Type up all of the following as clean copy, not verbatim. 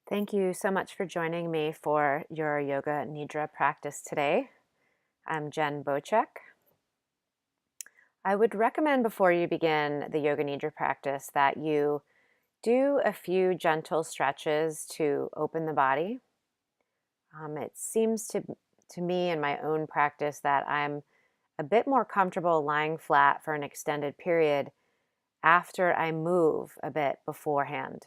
Thank you so much for joining me for your Yoga Nidra practice today. I'm Jen Bochek. I would recommend before you begin the Yoga Nidra practice that you do a few gentle stretches to open the body. It seems to me in my own practice that I'm a bit more comfortable lying flat for an extended period after I move a bit beforehand.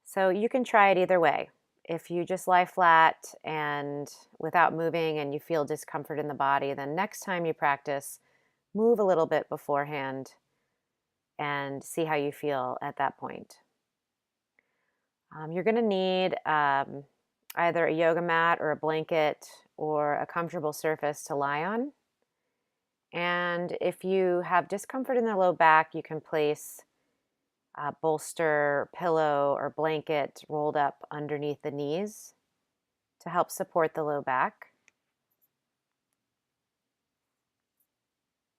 So you can try it either way. If you just lie flat and without moving and you feel discomfort in the body, then next time you practice, move a little bit beforehand and see how you feel at that point. You're going to need either a yoga mat or a blanket or a comfortable surface to lie on. And if you have discomfort in the low back, you can place a bolster, pillow, or blanket rolled up underneath the knees to help support the low back.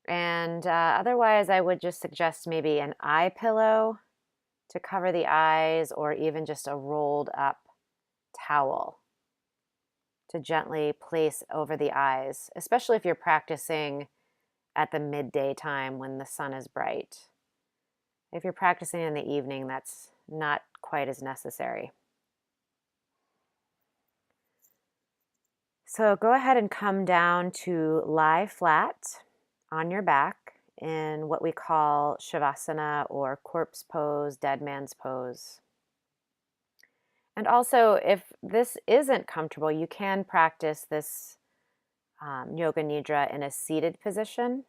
And otherwise, I would just suggest maybe an eye pillow to cover the eyes, or even just a rolled up towel to gently place over the eyes, especially if you're practicing at the midday time when the sun is bright. If you're practicing in the evening, that's not quite as necessary. So go ahead and come down to lie flat on your back in what we call Shavasana or corpse pose, dead man's pose. And also, if this isn't comfortable, you can practice this Yoga Nidra in a seated position,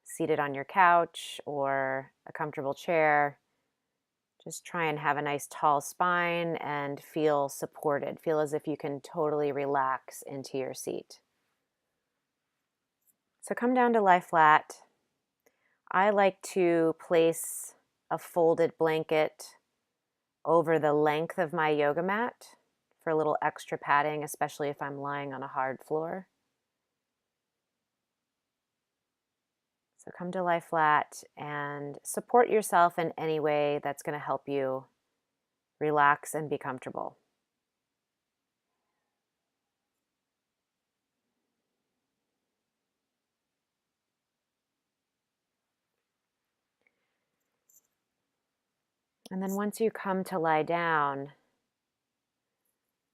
seated on your couch or a comfortable chair. Just try and have a nice tall spine and feel supported. Feel as if you can totally relax into your seat. So come down to lie flat. I like to place a folded blanket over the length of my yoga mat for a little extra padding, especially if I'm lying on a hard floor. So come to lie flat and support yourself in any way that's going to help you relax and be comfortable. And then once you come to lie down,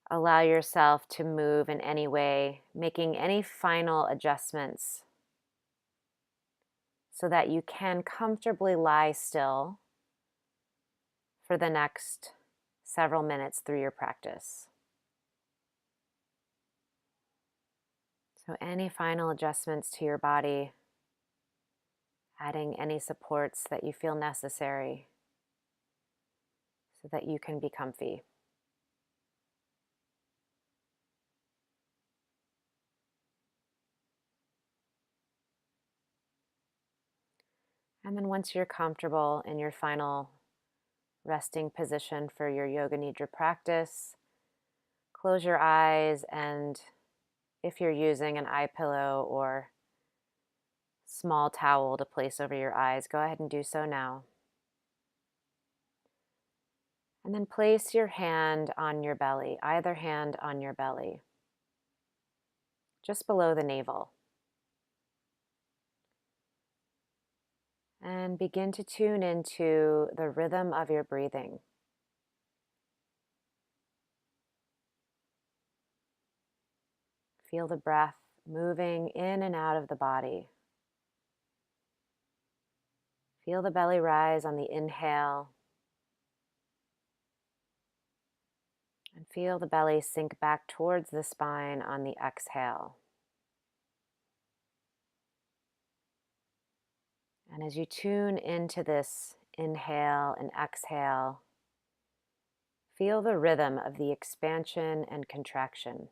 allow yourself to move in any way, making any final adjustments so that you can comfortably lie still for the next several minutes through your practice. So any final adjustments to your body, adding any supports that you feel necessary so that you can be comfy. And then once you're comfortable in your final resting position for your Yoga Nidra practice, close your eyes, and if you're using an eye pillow or small towel to place over your eyes, go ahead and do so now. And then place your hand on your belly, either hand on your belly, just below the navel. And begin to tune into the rhythm of your breathing. Feel the breath moving in and out of the body. Feel the belly rise on the inhale. And feel the belly sink back towards the spine on the exhale. And as you tune into this inhale and exhale, feel the rhythm of the expansion and contraction.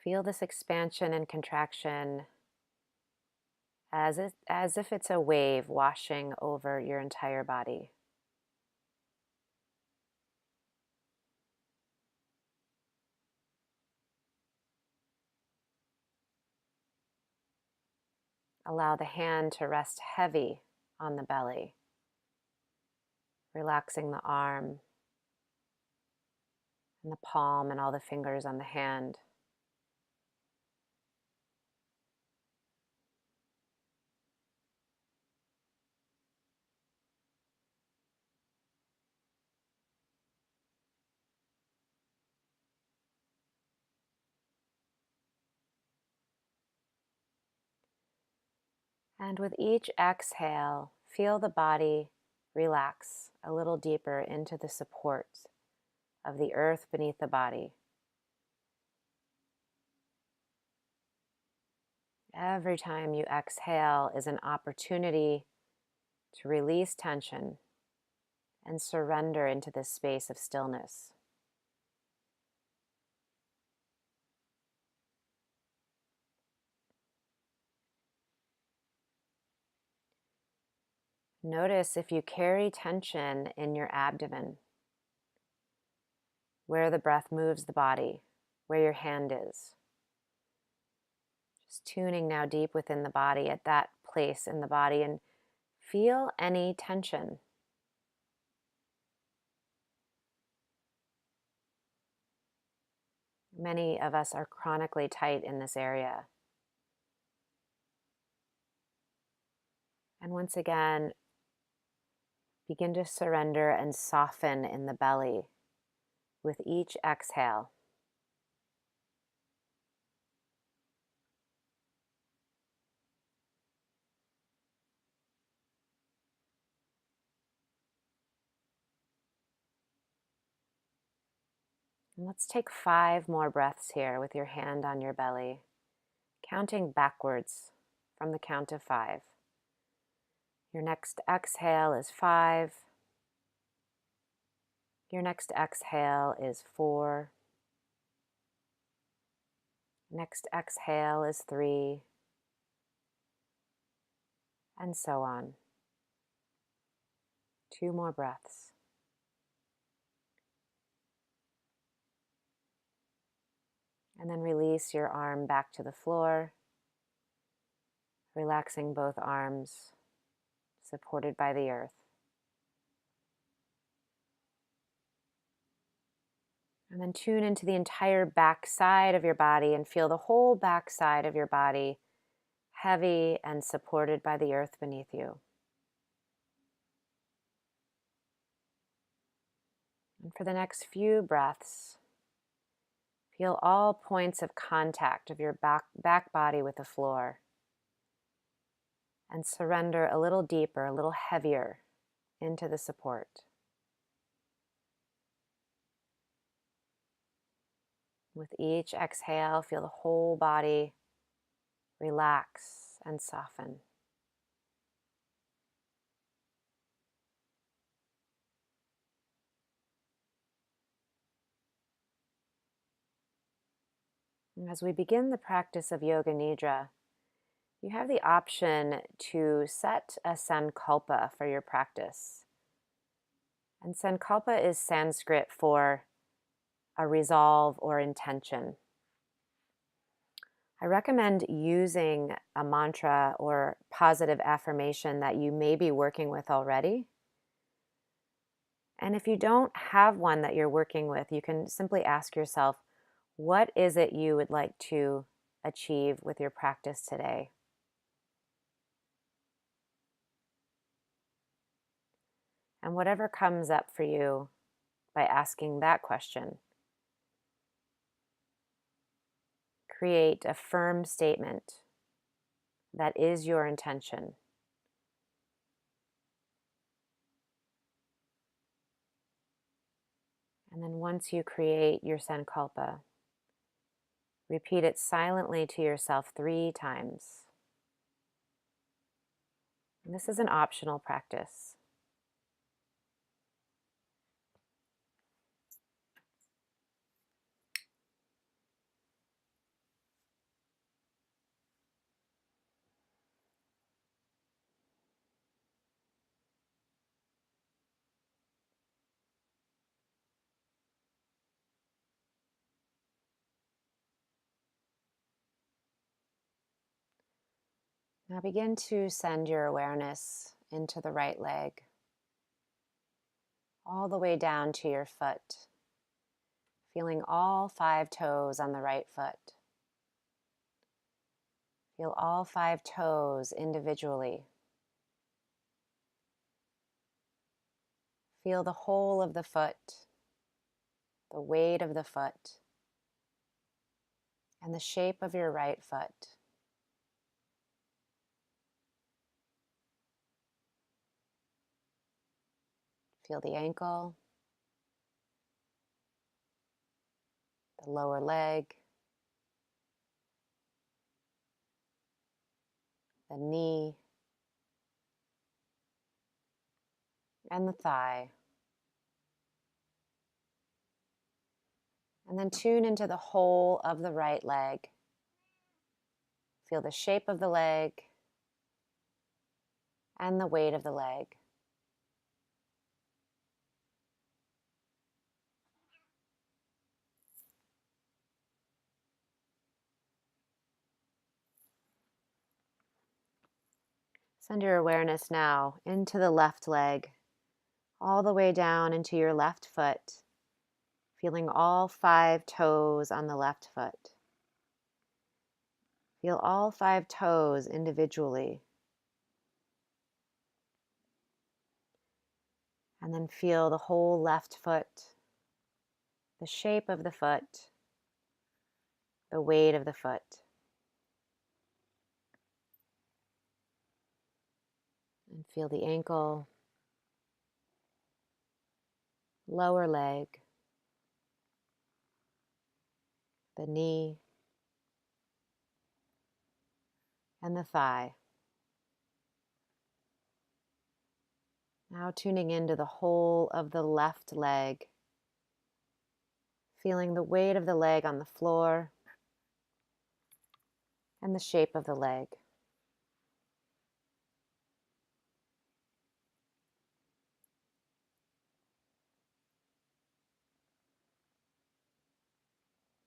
Feel this expansion and contraction as if it's a wave washing over your entire body. Allow the hand to rest heavy on the belly, relaxing the arm and the palm and all the fingers on the hand. And with each exhale, feel the body relax a little deeper into the support of the earth beneath the body. Every time you exhale is an opportunity to release tension and surrender into this space of stillness. Notice if you carry tension in your abdomen, where the breath moves the body, where your hand is. Just tuning now deep within the body at that place in the body and feel any tension. Many of us are chronically tight in this area. And once again, begin to surrender and soften in the belly with each exhale. And let's take 5 more breaths here with your hand on your belly, counting backwards from the count of 5. Your next exhale is 5. Your next exhale is 4. Next exhale is 3. And so on. 2 more breaths. And then release your arm back to the floor, relaxing both arms, supported by the earth. And then tune into the entire back side of your body and feel the whole back side of your body heavy and supported by the earth beneath you. And for the next few breaths, feel all points of contact of your back body with the floor. And surrender a little deeper, a little heavier into the support. With each exhale, feel the whole body relax and soften. And as we begin the practice of Yoga Nidra, you have the option to set a sankalpa for your practice. And sankalpa is Sanskrit for a resolve or intention. I recommend using a mantra or positive affirmation that you may be working with already. And if you don't have one that you're working with, you can simply ask yourself, what is it you would like to achieve with your practice today? And whatever comes up for you by asking that question, create a firm statement that is your intention. And then once you create your sankalpa, repeat it silently to yourself 3 times. And this is an optional practice. Now begin to send your awareness into the right leg, all the way down to your foot, feeling all 5 toes on the right foot. Feel all 5 toes individually. Feel the whole of the foot, the weight of the foot, and the shape of your right foot. Feel the ankle, the lower leg, the knee, and the thigh. And then tune into the whole of the right leg. Feel the shape of the leg and the weight of the leg. Send your awareness now into the left leg, all the way down into your left foot, feeling all 5 toes on the left foot. Feel all 5 toes individually. And then feel the whole left foot, the shape of the foot, the weight of the foot. And feel the ankle, lower leg, the knee, and the thigh. Now tuning into the whole of the left leg, feeling the weight of the leg on the floor and the shape of the leg.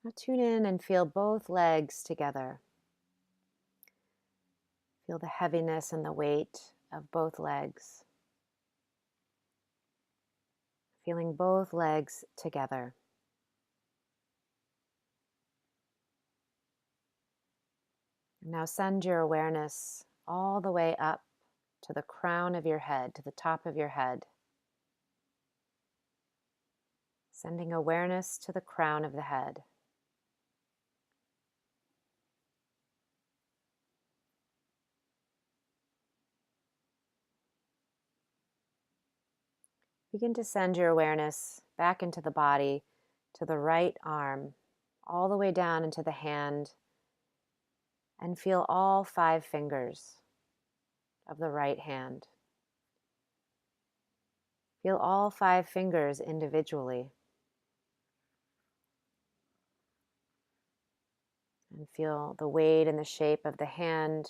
Now tune in and feel both legs together. Feel the heaviness and the weight of both legs. Feeling both legs together. Now send your awareness all the way up to the crown of your head, to the top of your head. Sending awareness to the crown of the head. Begin to send your awareness back into the body, to the right arm, all the way down into the hand, and feel all 5 fingers of the right hand. Feel all 5 fingers individually. And feel the weight and the shape of the hand,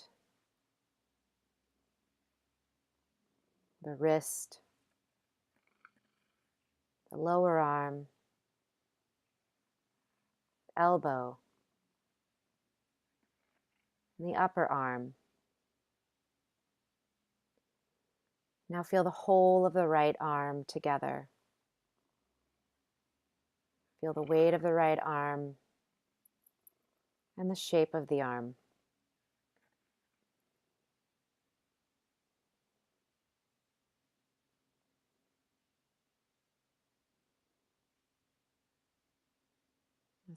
the wrist, the lower arm, elbow, and the upper arm. Now feel the whole of the right arm together. Feel the weight of the right arm and the shape of the arm.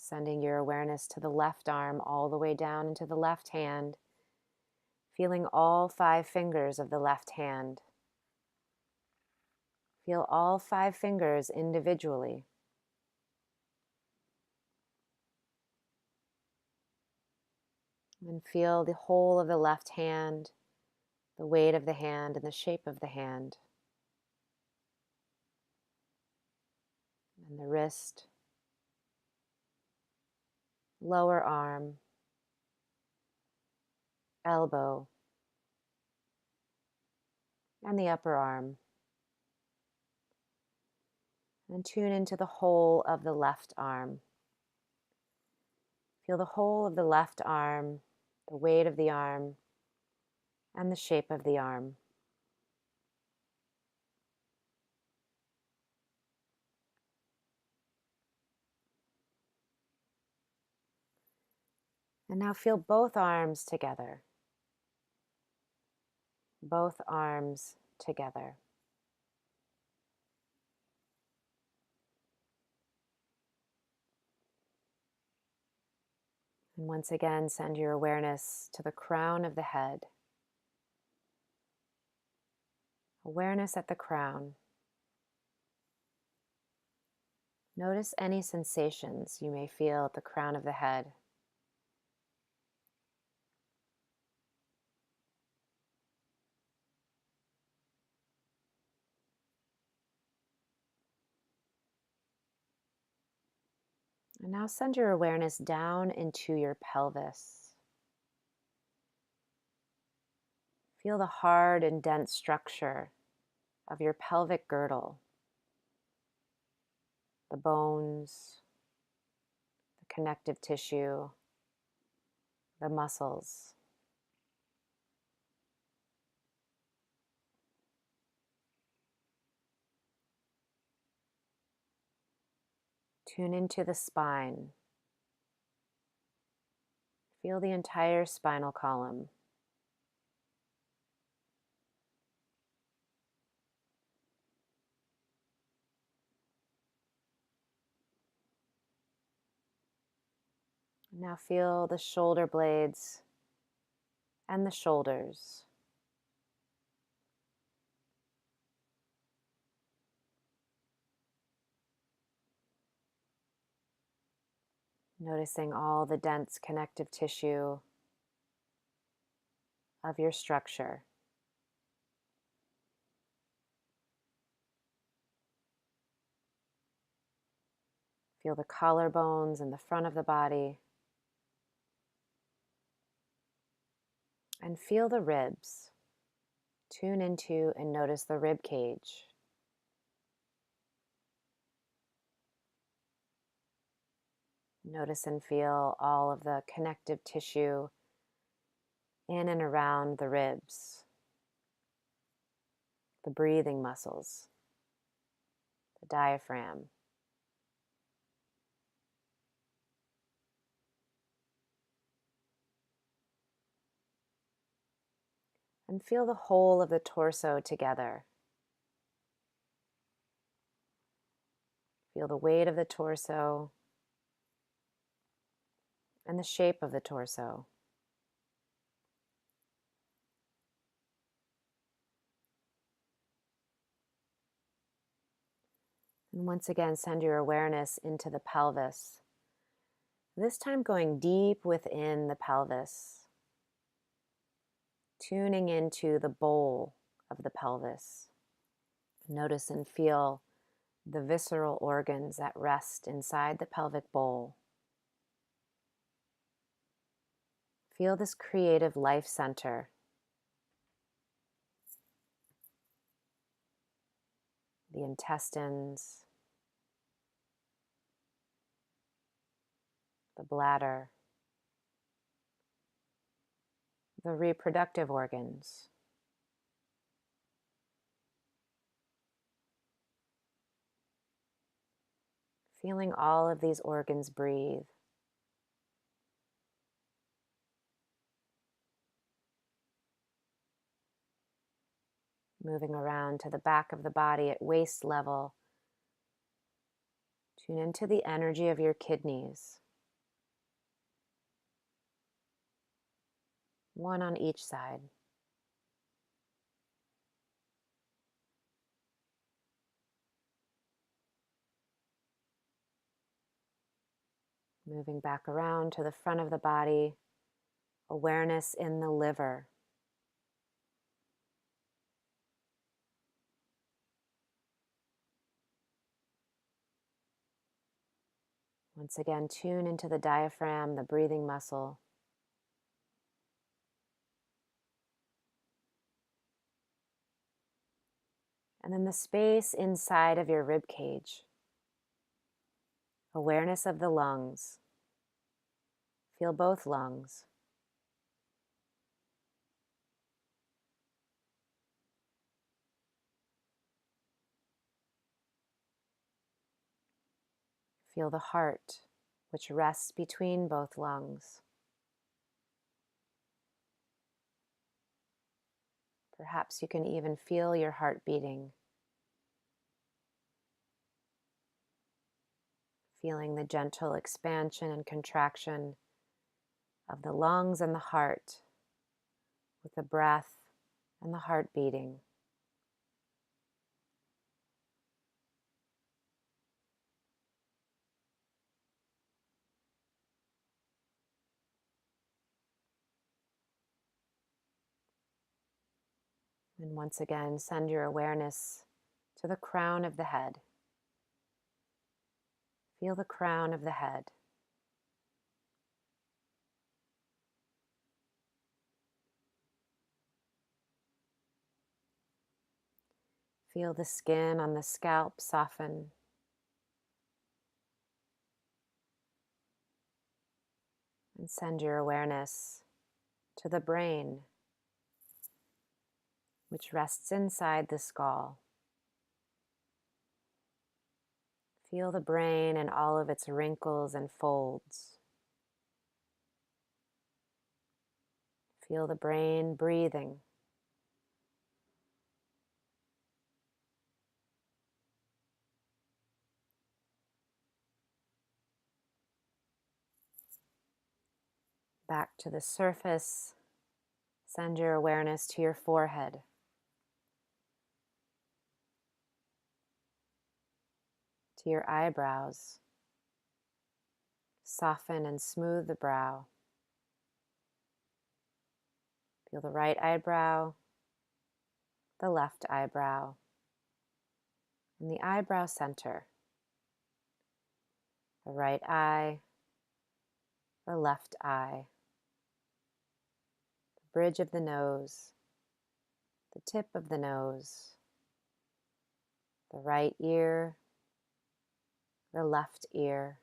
Sending your awareness to the left arm all the way down into the left hand, feeling all 5 fingers of the left hand. Feel all 5 fingers individually. And feel the whole of the left hand, the weight of the hand and the shape of the hand. And the wrist, lower arm, elbow, and the upper arm. And tune into the whole of the left arm. Feel the whole of the left arm, the weight of the arm, and the shape of the arm. And now feel both arms together. Both arms together. And once again, send your awareness to the crown of the head. Awareness at the crown. Notice any sensations you may feel at the crown of the head. And now send your awareness down into your pelvis. Feel the hard and dense structure of your pelvic girdle, the bones, the connective tissue, the muscles. Tune into the spine. Feel the entire spinal column. Now feel the shoulder blades and the shoulders. Noticing all the dense connective tissue of your structure. Feel the collarbones in the front of the body. And feel the ribs. Tune into and notice the rib cage. Notice and feel all of the connective tissue in and around the ribs, the breathing muscles, the diaphragm. And feel the whole of the torso together. Feel the weight of the torso and the shape of the torso. And once again, send your awareness into the pelvis. This time going deep within the pelvis, tuning into the bowl of the pelvis. Notice and feel the visceral organs that rest inside the pelvic bowl. Feel this creative life center. The intestines, the bladder, the reproductive organs. Feeling all of these organs breathe. Moving around to the back of the body at waist level. Tune into the energy of your kidneys. One on each side. Moving back around to the front of the body, awareness in the liver. Once again, tune into the diaphragm, the breathing muscle. And then the space inside of your rib cage. Awareness of the lungs. Feel both lungs. Feel the heart, which rests between both lungs. Perhaps you can even feel your heart beating, feeling the gentle expansion and contraction of the lungs and the heart with the breath and the heart beating. And once again, send your awareness to the crown of the head. Feel the crown of the head. Feel the skin on the scalp soften. And send your awareness to the brain, which rests inside the skull. Feel the brain and all of its wrinkles and folds. Feel the brain breathing. Back to the surface, send your awareness to your forehead. To your eyebrows. Soften and smooth the brow. Feel the right eyebrow, the left eyebrow, and the eyebrow center. The right eye, the left eye, the bridge of the nose, the tip of the nose, the right ear, the left ear,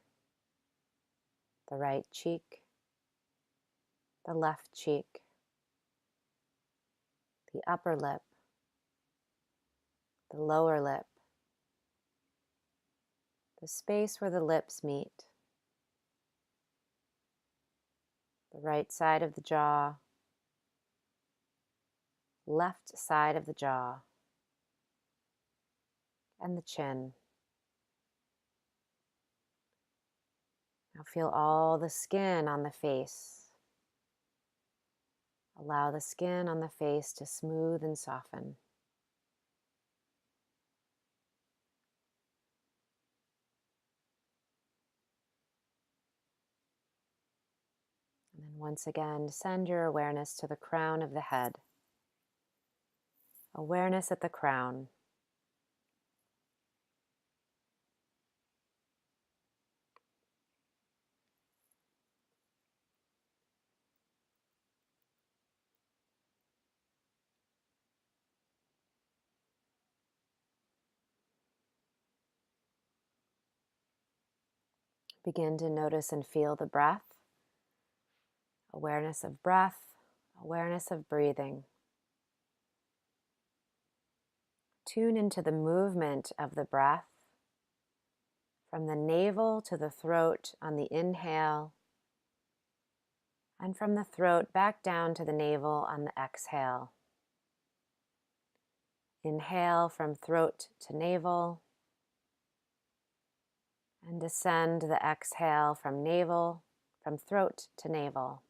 the right cheek, the left cheek, the upper lip, the lower lip, the space where the lips meet, the right side of the jaw, left side of the jaw, and the chin. Now feel all the skin on the face. Allow the skin on the face to smooth and soften. And then once again, send your awareness to the crown of the head. Awareness at the crown. Begin to notice and feel the breath. Awareness of breath, awareness of breathing. Tune into the movement of the breath from the navel to the throat on the inhale, and from the throat back down to the navel on the exhale. Inhale from throat to navel, and descend the exhale from throat to navel.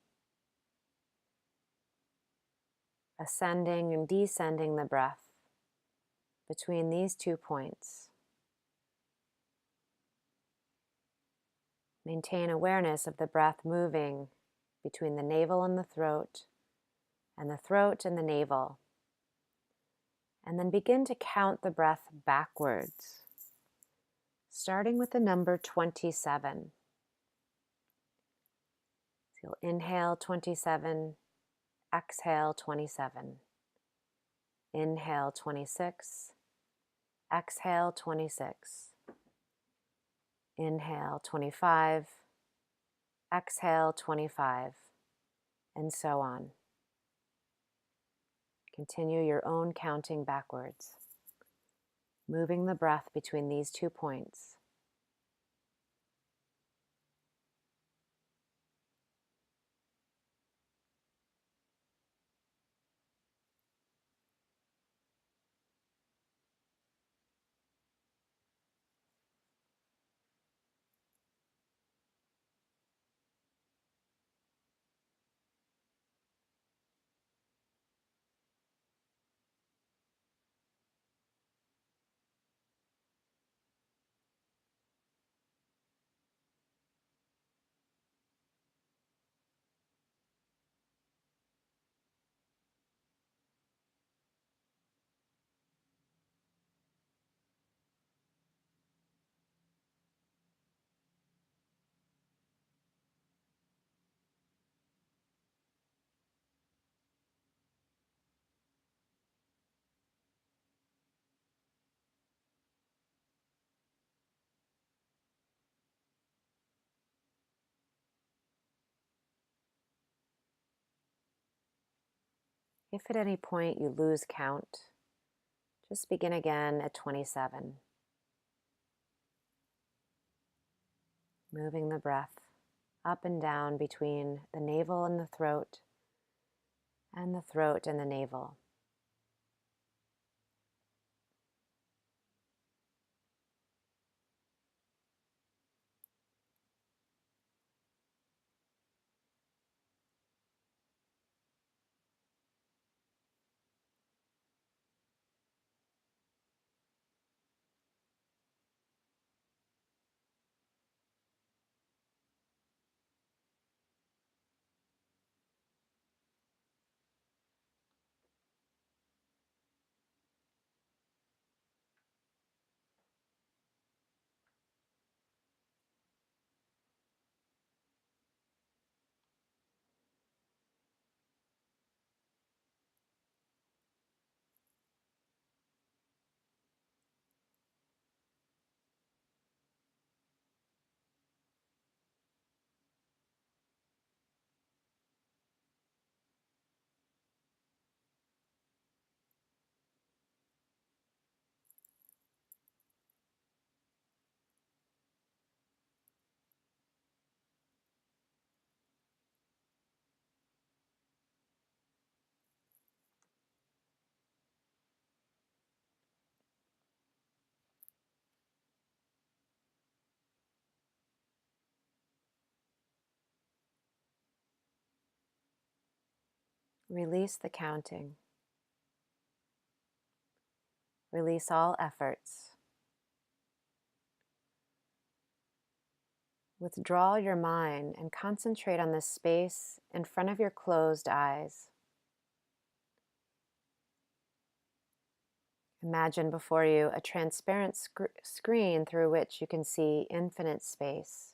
Ascending and descending the breath between these 2 points. Maintain awareness of the breath moving between the navel and the throat and the navel. And then begin to count the breath backwards, starting with the number 27. So you'll inhale 27, exhale 27. Inhale 26, exhale 26. Inhale 25, exhale 25, and so on. Continue your own counting backwards, moving the breath between these 2 points. If at any point you lose count, just begin again at 27, moving the breath up and down between the navel and the throat and the navel. Release the counting. Release all efforts. Withdraw your mind and concentrate on the space in front of your closed eyes. Imagine before you a transparent screen through which you can see infinite space.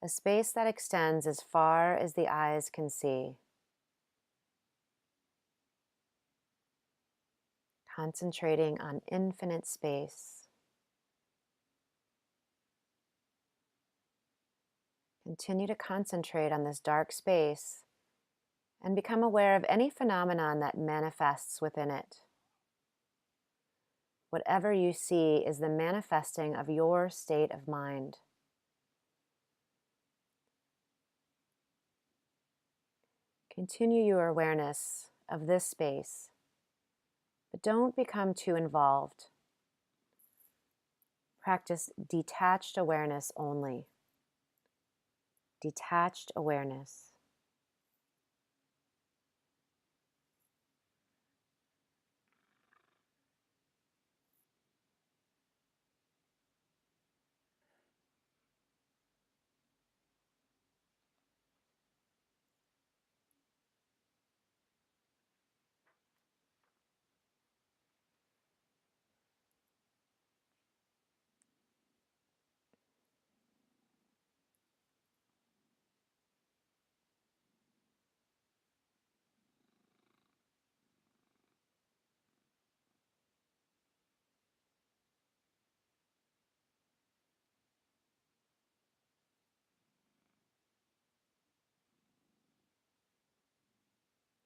A space that extends as far as the eyes can see. Concentrating on infinite space. Continue to concentrate on this dark space and become aware of any phenomenon that manifests within it. Whatever you see is the manifesting of your state of mind. Continue your awareness of this space, but don't become too involved. Practice detached awareness only. Detached awareness.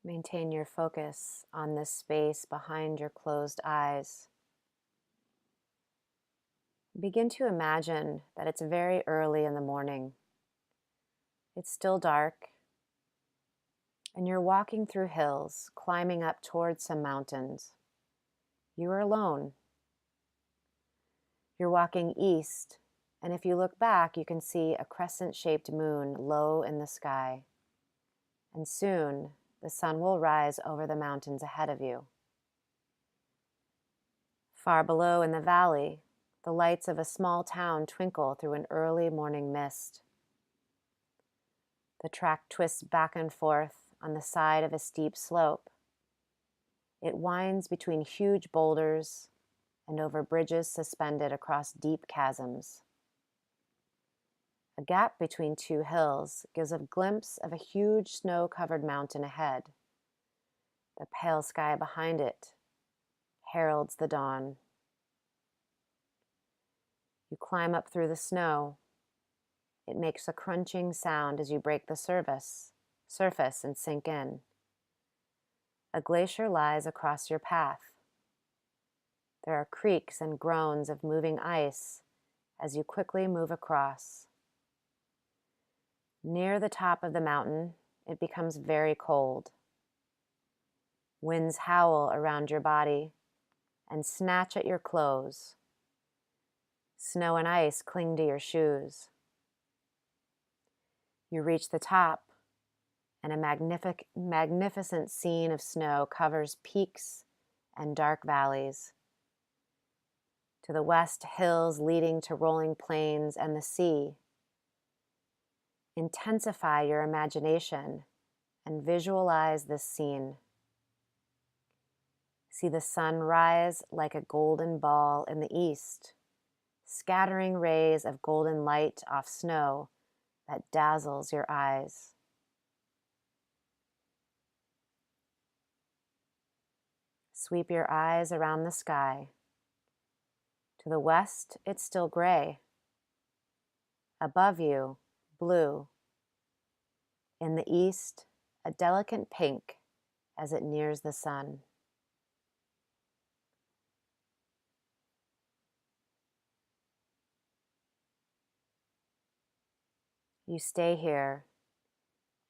Maintain your focus on this space behind your closed eyes. Begin to imagine that it's very early in the morning. It's still dark, and you're walking through hills, climbing up towards some mountains. You are alone. You're walking east, and if you look back, you can see a crescent-shaped moon low in the sky. And soon, the sun will rise over the mountains ahead of you. Far below in the valley, the lights of a small town twinkle through an early morning mist. The track twists back and forth on the side of a steep slope. It winds between huge boulders and over bridges suspended across deep chasms. A gap between two hills gives a glimpse of a huge snow-covered mountain ahead. The pale sky behind it heralds the dawn. You climb up through the snow. It makes a crunching sound as you break the surface and sink in. A glacier lies across your path. There are creaks and groans of moving ice as you quickly move across. Near the top of the mountain, it becomes very cold. Winds howl around your body and snatch at your clothes. Snow and ice cling to your shoes. You reach the top, and a magnificent scene of snow covers peaks and dark valleys. To the west, hills leading to rolling plains and the sea. Intensify your imagination and visualize this scene. See the sun rise like a golden ball in the east, scattering rays of golden light off snow that dazzles your eyes. Sweep your eyes around the sky. To the west, it's still gray. Above you, blue. In the east, a delicate pink as it nears the sun. You stay here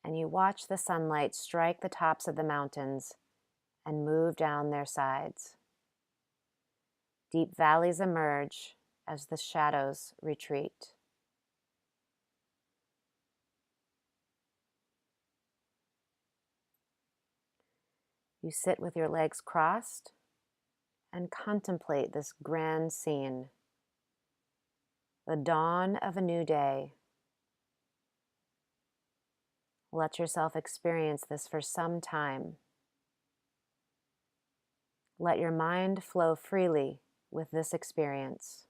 and you watch the sunlight strike the tops of the mountains and move down their sides. Deep valleys emerge as the shadows retreat. You sit with your legs crossed and contemplate this grand scene. The dawn of a new day. Let yourself experience this for some time. Let your mind flow freely with this experience.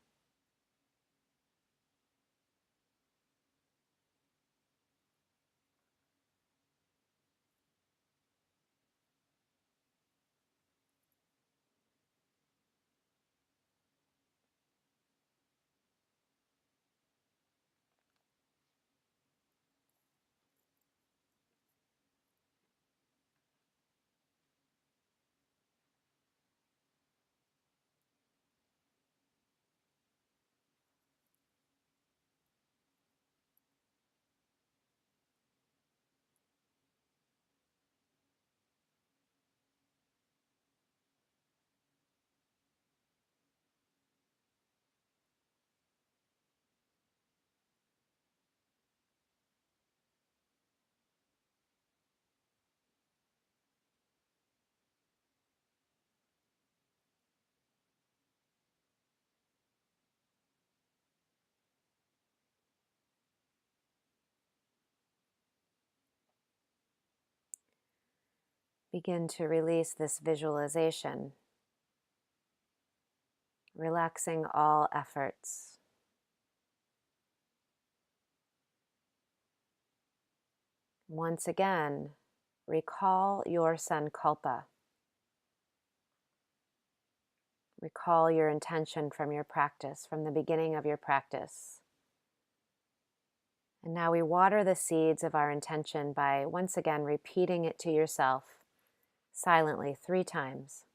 Begin to release this visualization, relaxing all efforts. Once again, recall your sankalpa. Recall your intention from your practice, from the beginning of your practice. And now we water the seeds of our intention by once again repeating it to yourself silently 3 times.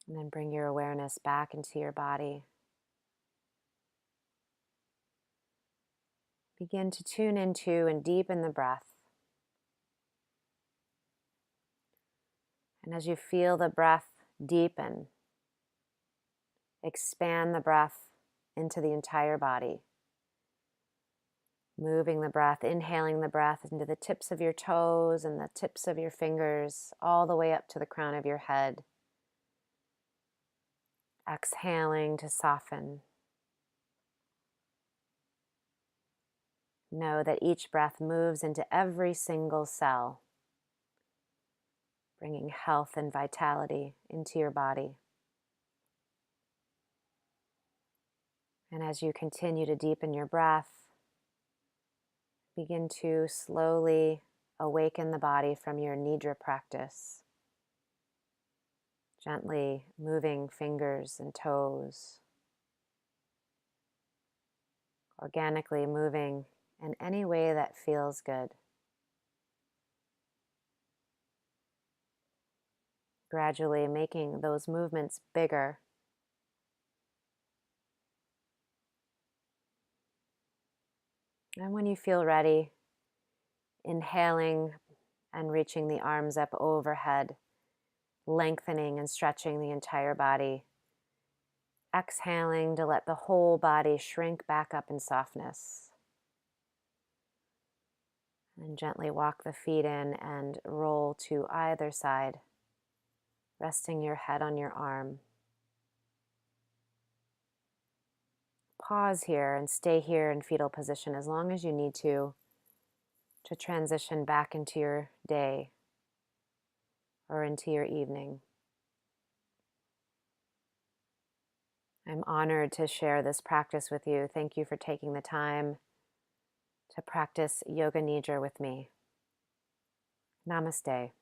And then bring your awareness back into your body. Begin to tune into and deepen the breath. And as you feel the breath deepen, expand the breath into the entire body. Moving the breath, inhaling the breath into the tips of your toes and the tips of your fingers, all the way up to the crown of your head. Exhaling to soften. Know that each breath moves into every single cell. bringing health and vitality into your body. And as you continue to deepen your breath, begin to slowly awaken the body from your Nidra practice, gently moving fingers and toes, organically moving in any way that feels good. Gradually making those movements bigger. And when you feel ready, inhaling and reaching the arms up overhead, lengthening and stretching the entire body. Exhaling to let the whole body shrink back up in softness. And gently walk the feet in and roll to either side, resting your head on your arm. Pause here and stay here in fetal position as long as you need to transition back into your day or into your evening. I'm honored to share this practice with you. Thank you for taking the time to practice Yoga Nidra with me. Namaste.